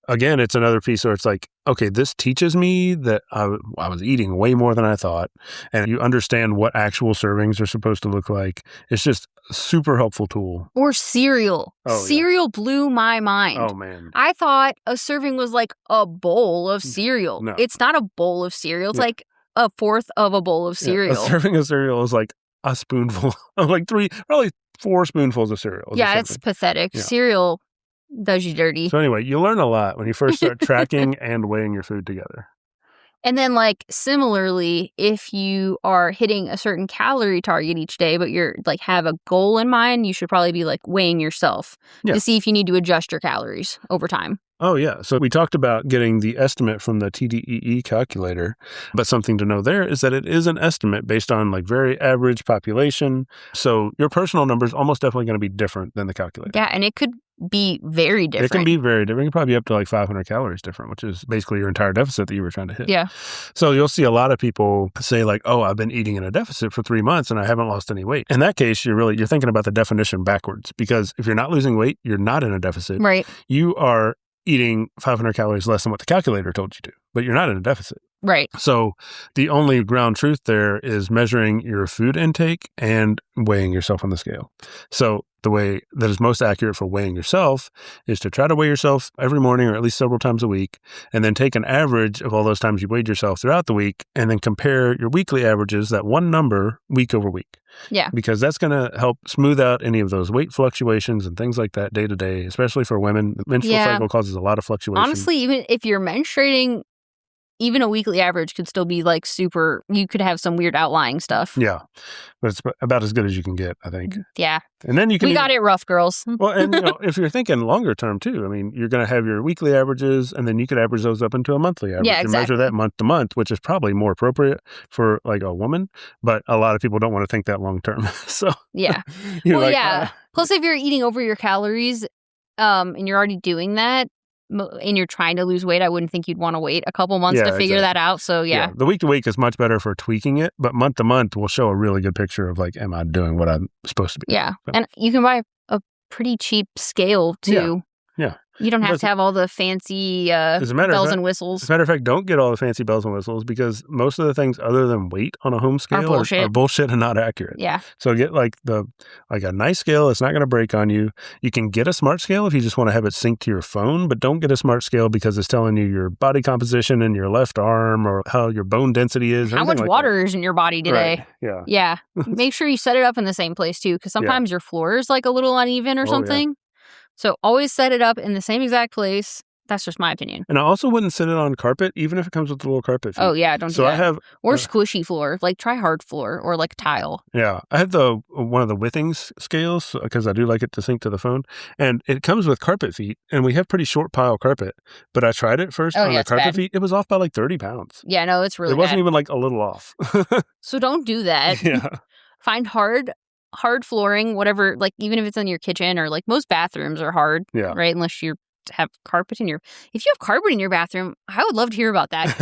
again, it's another piece where it's like, okay, this teaches me that I was eating way more than I thought. And you understand what actual servings are supposed to look like. It's just a super helpful tool. Or cereal. Cereal blew my mind. Oh, man. I thought a serving was like a bowl of cereal. No. It's not a bowl of cereal. It's like a fourth of a bowl of cereal. A serving of cereal is like a spoonful, like probably 4 spoonfuls of cereal. Yeah, it's pathetic. Yeah. Cereal does you dirty. So anyway, you learn a lot when you first start tracking and weighing your food together. And then like similarly, if you are hitting a certain calorie target each day, but you're like have a goal in mind, you should probably be like weighing yourself to see if you need to adjust your calories over time. Oh, yeah. So we talked about getting the estimate from the TDEE calculator, but something to know there is that it is an estimate based on like very average population. So your personal number is almost definitely going to be different than the calculator. Yeah, and it could be very different. It can be very different. It can probably be up to like 500 calories different, which is basically your entire deficit that you were trying to hit. Yeah. So you'll see a lot of people say like, oh, I've been eating in a deficit for 3 months and I haven't lost any weight. In that case, you're thinking about the definition backwards, because if you're not losing weight, you're not in a deficit. Right. You are eating 500 calories less than what the calculator told you to, but you're not in a deficit. Right. So the only ground truth there is measuring your food intake and weighing yourself on the scale. So the way that is most accurate for weighing yourself is to try to weigh yourself every morning or at least several times a week, and then take an average of all those times you weighed yourself throughout the week, and then compare your weekly averages, that one number, week over week. Yeah. Because that's going to help smooth out any of those weight fluctuations and things like that day to day, especially for women. The menstrual cycle causes a lot of fluctuation. Honestly, even if you're menstruating, even a weekly average could still be like you could have some weird outlying stuff. Yeah. But it's about as good as you can get, I think. Yeah. And then we got it rough, girls. Well, and if you're thinking longer term too, I mean, you're going to have your weekly averages, and then you could average those up into a monthly average. Yeah, exactly. And measure that month to month, which is probably more appropriate for like a woman. But a lot of people don't want to think that long term. So yeah. Plus, if you're eating over your calories, and you're already doing that, and you're trying to lose weight, I wouldn't think you'd want to wait a couple months to figure that out. So, yeah. The week to week is much better for tweaking it, but month to month will show a really good picture of like, am I doing what I'm supposed to be? Yeah. And you can buy a pretty cheap scale too. Yeah. You don't have to have all the fancy bells and whistles. As a matter of fact, don't get all the fancy bells and whistles, because most of the things other than weight on a home scale are bullshit and not accurate. Yeah. So get like a nice scale that's not going to break on you. You can get a smart scale if you just want to have it synced to your phone, but don't get a smart scale because it's telling you your body composition in your left arm or how your bone density is. How much water is in your body today. Right. Yeah. Yeah. Make sure you set it up in the same place too, because sometimes your floor is like a little uneven or something. Yeah. So always set it up in the same exact place. That's just my opinion. And I also wouldn't sit it on carpet, even if it comes with the little carpet feet. Oh, yeah, don't do So that. I have... Or squishy floor. Like, try hard floor or, like, tile. Yeah. I have one of the withing scales because I do like it to sync to the phone. And it comes with carpet feet, and we have pretty short pile carpet. But I tried it first on the carpet feet. It was off by like 30 pounds. Yeah, no, it's really It wasn't bad. even like a little off. So don't do that. Yeah. Find hard flooring, whatever, like, even if it's in your kitchen or, like, most bathrooms are hard, right? Unless you have carpet in your... If you have carpet in your bathroom, I would love to hear about that.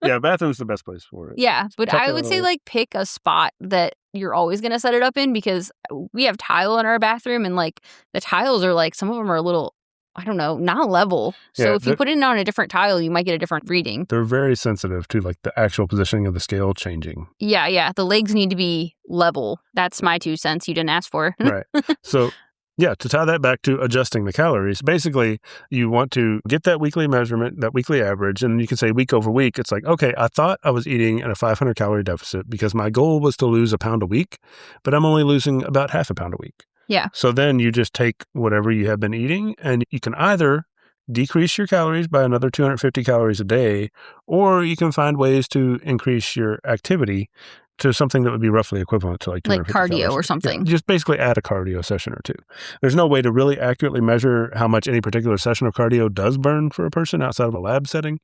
Yeah, bathroom's the best place for it. Yeah, but I would say, like, pick a spot that you're always going to set it up in, because we have tile in our bathroom, and, like, the tiles are, like, some of them are a little... I don't know, not level. So if you put it on a different tile, you might get a different reading. They're very sensitive to like the actual positioning of the scale changing. Yeah. The legs need to be level. That's my 2 cents you didn't ask for. Right. So yeah, to tie that back to adjusting the calories, basically you want to get that weekly measurement, that weekly average, and you can say week over week. It's like, okay, I thought I was eating at a 500 calorie deficit because my goal was to lose a pound a week, but I'm only losing about half a pound a week. Yeah. So then you just take whatever you have been eating, and you can either decrease your calories by another 250 calories a day, or you can find ways to increase your activity to something that would be roughly equivalent to like 250 cardio calories. Or something. Yeah, just basically add a cardio session or two. There's no way to really accurately measure how much any particular session of cardio does burn for a person outside of a lab setting.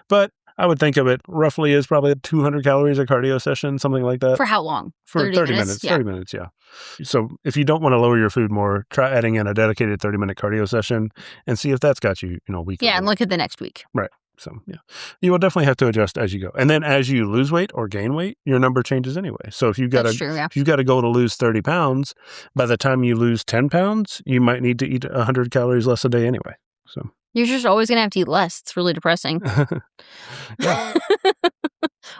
But I would think of it roughly as probably 200 calories a cardio session, something like that. For how long? For 30 minutes. 30 minutes, yeah. So if you don't want to lower your food more, try adding in a dedicated 30-minute cardio session and see if that's got you, a week. Yeah, and look at the next week. Right. So, yeah. You will definitely have to adjust as you go. And then as you lose weight or gain weight, your number changes anyway. So if you've got a goal to lose 30 pounds, by the time you lose 10 pounds, you might need to eat 100 calories less a day anyway. So you're just always going to have to eat less. It's really depressing. Yeah.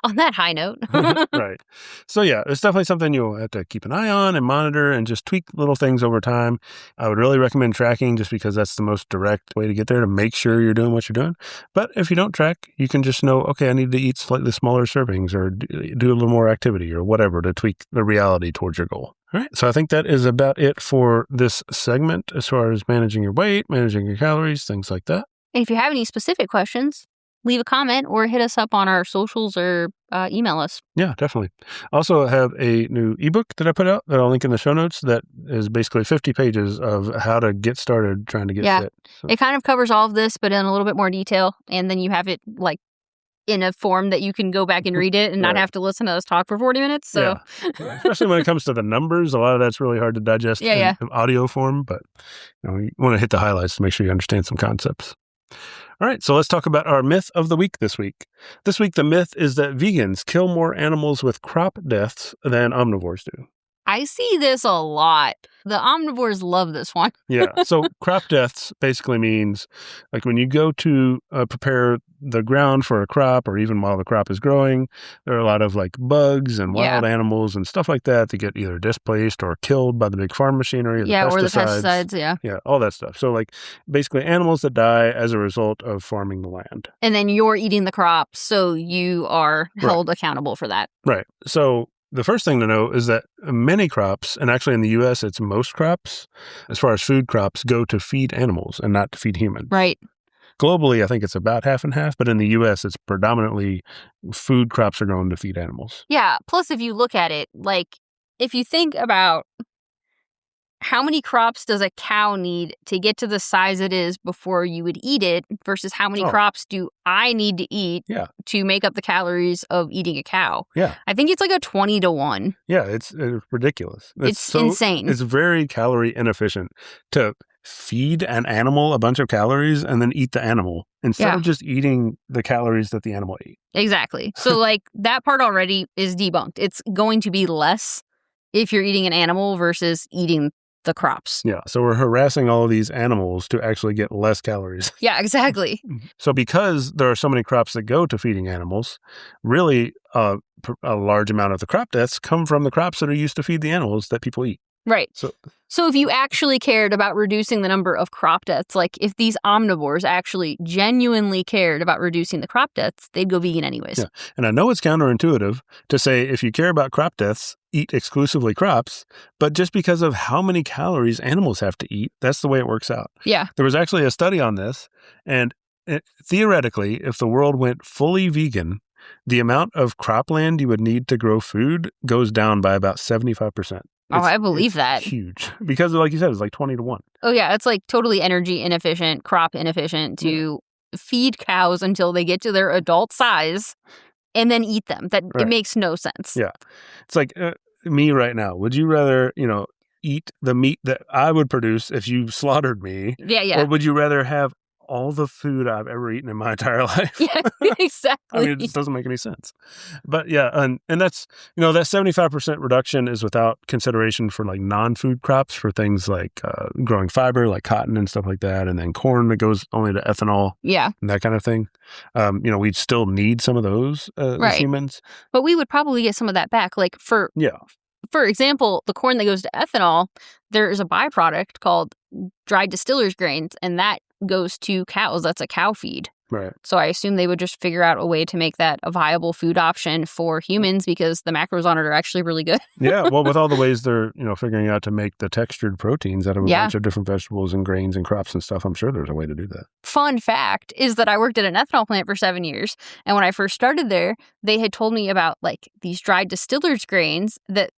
On that high note. Right. So yeah, it's definitely something you'll have to keep an eye on and monitor and just tweak little things over time. I would really recommend tracking just because that's the most direct way to get there to make sure you're doing what you're doing. But if you don't track, you can just know, okay, I need to eat slightly smaller servings or do a little more activity or whatever to tweak the reality towards your goal. All right. So I think that is about it for this segment as far as managing your weight, managing your calories, things like that. And if you have any specific questions, leave a comment or hit us up on our socials or email us. Yeah, definitely. Also have a new ebook that I put out that I'll link in the show notes that is basically 50 pages of how to get started trying to get fit. So. It kind of covers all of this, but in a little bit more detail. And then you have it like in a form that you can go back and read it and not have to listen to us talk for 40 minutes. So, especially when it comes to the numbers, a lot of that's really hard to digest in audio form, but you want to hit the highlights to make sure you understand some concepts. All right, so let's talk about our myth of the week this week. This week, the myth is that vegans kill more animals with crop deaths than omnivores do. I see this a lot. The omnivores love this one. Yeah. So crop deaths basically means like when you go to prepare the ground for a crop or even while the crop is growing, there are a lot of like bugs and wild animals and stuff like that get either displaced or killed by the big farm machinery or the pesticides. Or the pesticides, Yeah, all that stuff. So like basically animals that die as a result of farming the land. And then you're eating the crop, so you are held accountable for that. Right. So the first thing to know is that many crops, and actually in the U.S. it's most crops, as far as food crops, go to feed animals and not to feed humans. Right. Globally, I think it's about half and half, but in the U.S. it's predominantly food crops are going to feed animals. Yeah. Plus, if you look at it, like if you think about how many crops does a cow need to get to the size it is before you would eat it versus how many crops do I need to eat to make up the calories of eating a cow? Yeah. I think it's like a 20-to-1. Yeah, it's ridiculous. It's insane. It's very calorie inefficient to feed an animal a bunch of calories and then eat the animal instead of just eating the calories that the animal ate. Exactly. So like that part already is debunked. It's going to be less if you're eating an animal versus eating the crops. Yeah. So we're harassing all of these animals to actually get less calories. Yeah, exactly. So because there are so many crops that go to feeding animals, really a large amount of the crop deaths come from the crops that are used to feed the animals that people eat. Right. So if you actually cared about reducing the number of crop deaths, like if these omnivores actually genuinely cared about reducing the crop deaths, they'd go vegan anyways. Yeah. And I know it's counterintuitive to say if you care about crop deaths, eat exclusively crops, but just because of how many calories animals have to eat, that's the way it works out. Yeah. There was actually a study on this, and theoretically, if the world went fully vegan, the amount of cropland you would need to grow food goes down by about 75%. I believe that. Huge. Because, like you said, it's like 20 to 1. Oh, yeah. It's like totally energy inefficient, crop inefficient to feed cows until they get to their adult size and then eat them. It makes no sense. Yeah. It's like me right now. Would you rather, eat the meat that I would produce if you slaughtered me? Yeah. Or would you rather have all the food I've ever eaten in my entire life? Yeah, exactly. I mean, it just doesn't make any sense. But yeah, and that's, that 75% reduction is without consideration for like non-food crops, for things like growing fiber, like cotton and stuff like that, and then corn that goes only to ethanol. Yeah. And that kind of thing. We'd still need some of those as humans. But we would probably get some of that back. Like for example, the corn that goes to ethanol, there is a byproduct called dried distillers grains, and that goes to cows. That's a cow feed. Right. So I assume they would just figure out a way to make that a viable food option for humans because the macros on it are actually really good. Yeah. Well, with all the ways they're, figuring out to make the textured proteins out of a bunch of different vegetables and grains and crops and stuff, I'm sure there's a way to do that. Fun fact is that I worked at an ethanol plant for 7 years. And when I first started there, they had told me about like these dried distillers grains that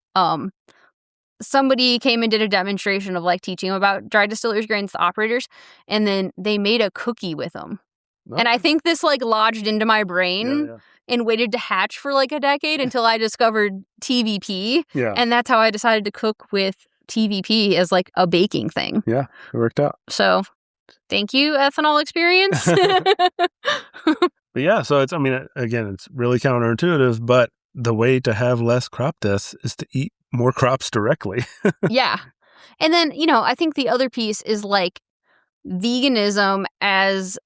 somebody came and did a demonstration of like teaching about dried distillers grains to operators, and then they made a cookie with them. Okay. And I think this like lodged into my brain and waited to hatch for like a decade until I discovered TVP. Yeah. And that's how I decided to cook with TVP as like a baking thing. Yeah, it worked out. So thank you, ethanol experience. But yeah, so it's really counterintuitive, but the way to have less crop deaths is to eat more crops directly. Yeah. And then, I think the other piece is like veganism as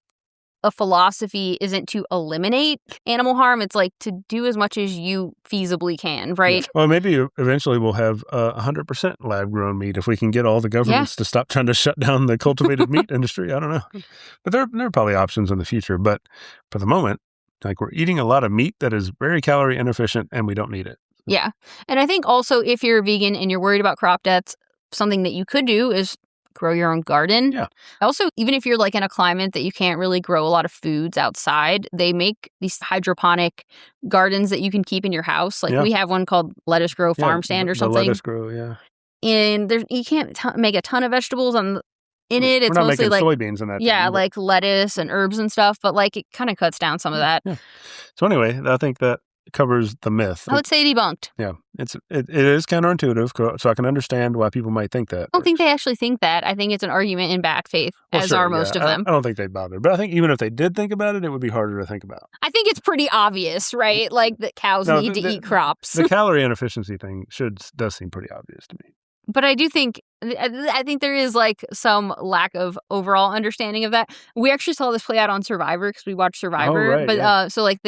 a philosophy isn't to eliminate animal harm. It's like to do as much as you feasibly can, right? Yeah. Well, maybe eventually we'll have 100% lab-grown meat if we can get all the governments to stop trying to shut down the cultivated meat industry. I don't know. But there are probably options in the future. But for the moment, like we're eating a lot of meat that is very calorie inefficient and we don't need it. Yeah. And I think also if you're a vegan and you're worried about crop deaths, something that you could do is grow your own garden. Yeah. Also, even if you're like in a climate that you can't really grow a lot of foods outside, they make these hydroponic gardens that you can keep in your house. Like we have one called Lettuce Grow Farm Stand or something. Lettuce Grow, yeah. And you can't make a ton of vegetables in it. It's We're not mostly making like soybeans in that. Yeah, like lettuce and herbs and stuff, but like it kind of cuts down some of that. Yeah. So anyway, I think that covers the myth. I would say debunked. Yeah, it is counterintuitive, so I can understand why people might think that. I don't think they actually think that. I think it's an argument in bad faith, are most of them. I don't think they bother, but I think even if they did think about it, it would be harder to think about. I think it's pretty obvious, right? Like that cows need to eat crops. The calorie inefficiency thing does seem pretty obvious to me. But I think there is like some lack of overall understanding of that. We actually saw this play out on Survivor because we watched Survivor. Oh, right, so like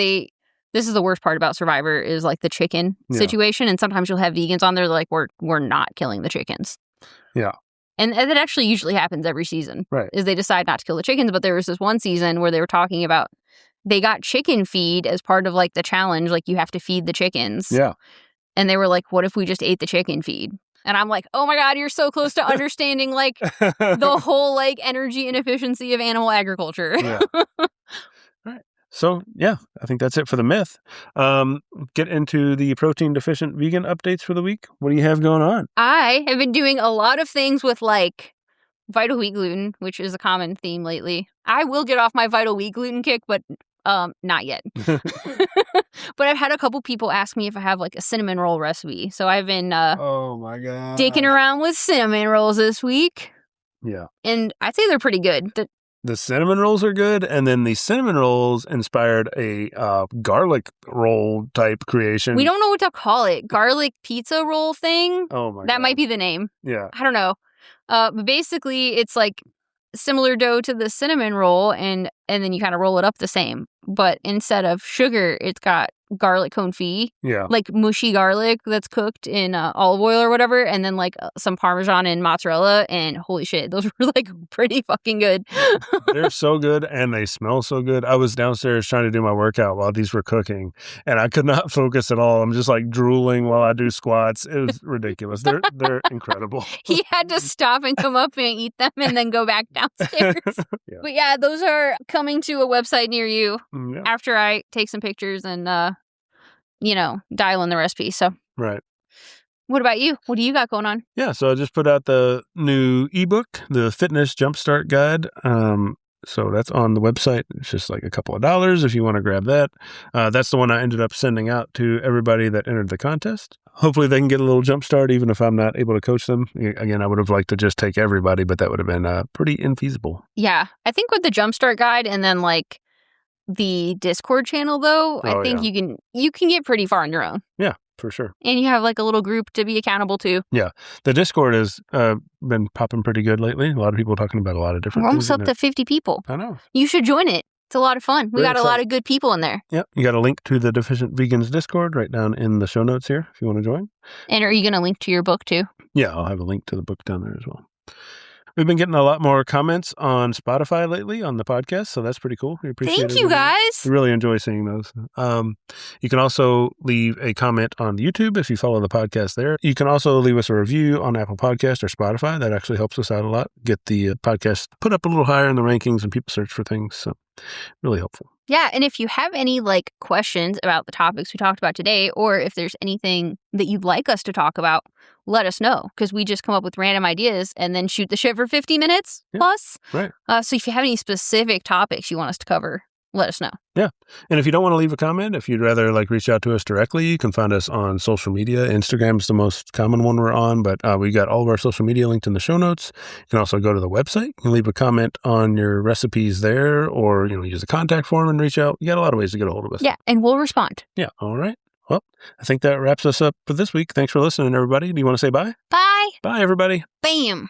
this is the worst part about Survivor is like the chicken situation. And sometimes you'll have vegans on there like, we're not killing the chickens. Yeah. And that actually usually happens every season. Right. Is they decide not to kill the chickens. But there was this one season where they were talking about they got chicken feed as part of like the challenge. Like you have to feed the chickens. Yeah. And they were like, what if we just ate the chicken feed? And I'm like, oh my God, you're so close to understanding like the whole like energy inefficiency of animal agriculture. Yeah. All right. So, yeah, I think that's it for the myth. Get into the protein-deficient vegan updates for the week. What do you have going on? I have been doing a lot of things with, like, vital wheat gluten, which is a common theme lately. I will get off my vital wheat gluten kick, but not yet. But I've had a couple people ask me if I have, like, a cinnamon roll recipe. So I've been oh, my God, digging around with cinnamon rolls this week. Yeah. And I'd say they're pretty good. The cinnamon rolls are good, and then the cinnamon rolls inspired a garlic roll type creation. We don't know what to call it. Garlic pizza roll thing? Oh, my God. That might be the name. Yeah. I don't know. But basically, it's like similar dough to the cinnamon roll, and then you kind of roll it up the same. But instead of sugar, it's got garlic confit, Yeah. like mushy garlic that's cooked in olive oil or whatever, and then like some Parmesan and mozzarella, and holy shit, those were like pretty fucking good. They're so good, and they smell so good. I was downstairs trying to do my workout while these were cooking, and I could not focus at all. I'm just like drooling while I do squats. It was ridiculous. They're incredible. He had to stop and come up and eat them and then go back downstairs. Yeah. But yeah, those are coming to a website near you Yeah. after I take some pictures and, dial in the recipe. So, Right. what about you? What do you got going on? Yeah, so I just put out the new ebook, the Fitness Jumpstart Guide. So that's on the website. It's just like a couple of dollars if you want to grab that. That's the one I ended up sending out to everybody that entered the contest. Hopefully they can get a little jump start, even if I'm not able to coach them. Again, I would have liked to just take everybody, but that would have been pretty infeasible. Yeah, I think with the Jumpstart Guide and then like the Discord channel, though, I think you can get pretty far on your own. Yeah, for sure. And you have like a little group to be accountable to. Yeah, the Discord has been popping pretty good lately. A lot of people talking about a lot of different We're things. almost up to 50 people. I know. You should join it. It's a lot of fun. We got a lot of good people in there. Yep. You got a link to the Deficient Vegans Discord right down in the show notes here if you want to join. And are you going to link to your book too? Yeah, I'll have a link to the book down there as well. We've been getting a lot more comments on Spotify lately on the podcast, so that's pretty cool. We appreciate it. Thank you, guys. We really enjoy seeing those. You can also leave a comment on YouTube if you follow the podcast there. You can also leave us a review on Apple Podcast or Spotify. That actually helps us out a lot. Get the podcast put up a little higher in the rankings when people search for things. So really helpful. Yeah, and if you have any like questions about the topics we talked about today, or if there's anything that you'd like us to talk about, let us know, because we just come up with random ideas and then shoot the shit for 50 minutes plus. Right. So if you have any specific topics you want us to cover, let us know. Yeah. And if you don't want to leave a comment, if you'd rather like reach out to us directly, you can find us on social media. Instagram is the most common one we're on, but we got all of our social media linked in the show notes. You can also go to the website. You can leave a comment on your recipes there, or use the contact form and reach out. You got a lot of ways to get a hold of us. Yeah, and we'll respond. Yeah. All right. Well, I think that wraps us up for this week. Thanks for listening, everybody. Do you want to say bye? Bye. Bye, everybody. Bam.